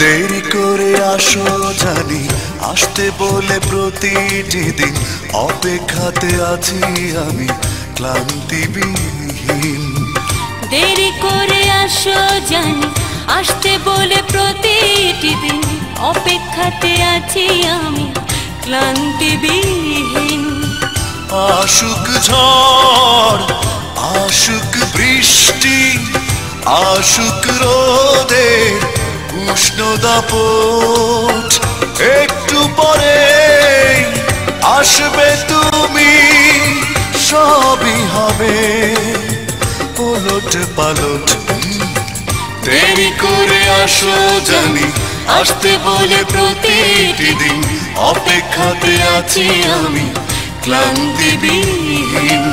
দেরি করে আসো জানি, আসতে বলে প্রতিটি দিন অপেক্ষাতে আছি আমি ক্লান্তিবিহীন। দেরি করে আসো জানি, আসতে বলে প্রতিটি দিন অপেক্ষাতে আছি আমি ক্লান্তিবিহীন। আসুক ঝড়, আসুক বৃষ্টি, আসুক রোদের উষ্ণ দাপট, একটু পরে আসবে তুমি, সবই হবে ওলট পালট। দেরি করে আসো জানি, আসতে বলে প্রতিটি দিন অপেক্ষাতে আছি আমি ক্লান্তিবিহীন।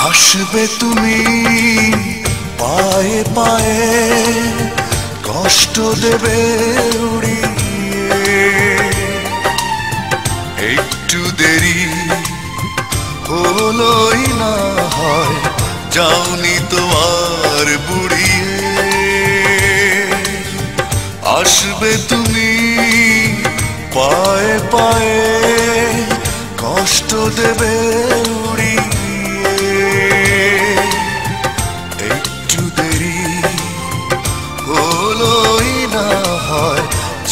আসবে তুমি পায়ে পায়ে, কষ্ট দেবে উড়িয়ে, একটু দেরি হলোই না হয়, যাওনি তো আর বুড়িয়ে। আসবে তুমি পায়ে পায়ে, কষ্ট দেবে উড়িয়ে,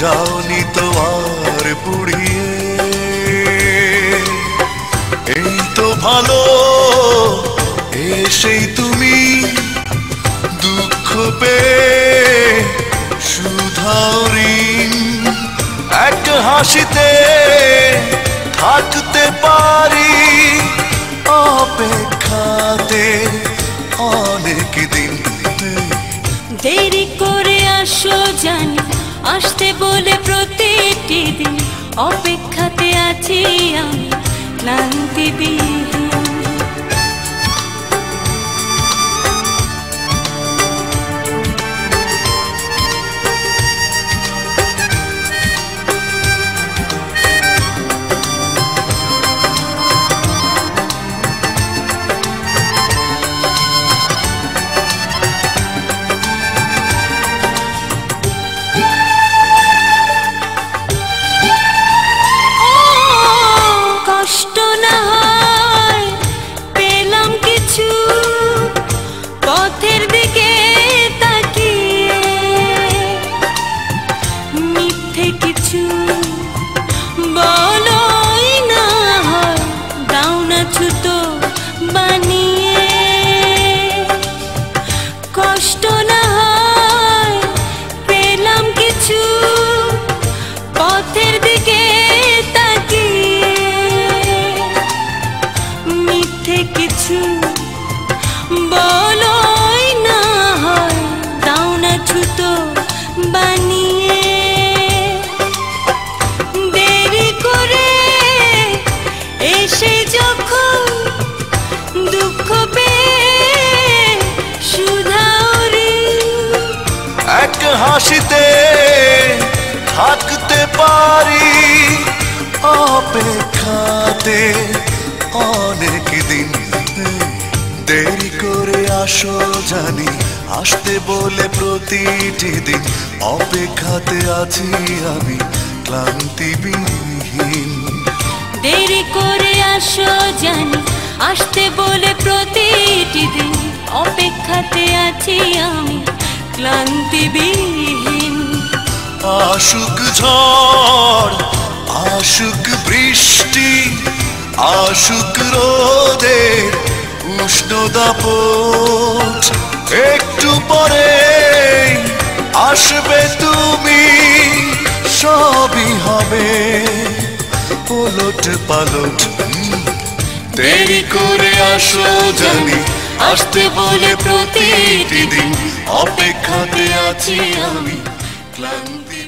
যাওনি তো আর পুড়িয়ে। এই তো ভালো এসেই তুমি দুঃখ পেয়ে শুধাও ঋণ, এক হাসিতে থাকতে পারি অপেক্ষাতে অনেক দিন। দেরি করে আসো জানি, আসতে বলে প্রতিটি দিন অপেক্ষাতে আছি আমি ক্লান্তিবিহীন। হাসিতে থাকতে পারি অপেক্ষাতে অনেক দিন। দেরি করে আসো জানি, আসতে বলে প্রতিটি দিন অপেক্ষাতে আছি আমি ক্লান্তিবিহীন। দেরি করে আসো জানি, আসতে বলে প্রতিটি দিন অপেক্ষাতে আছি আমি ক্লান্তিবিহীন। আসুক ঝড়, আসুক বৃষ্টি, আসুক রোদের উষ্ণ দাপট একটু পরে আসবে তুমি, সবই হবে উলট পালট। দেরি করে আসো জানি, আসতে বলে প্রতিটি দিন অপেক্ষাতে আছি আমি ক্লান্তি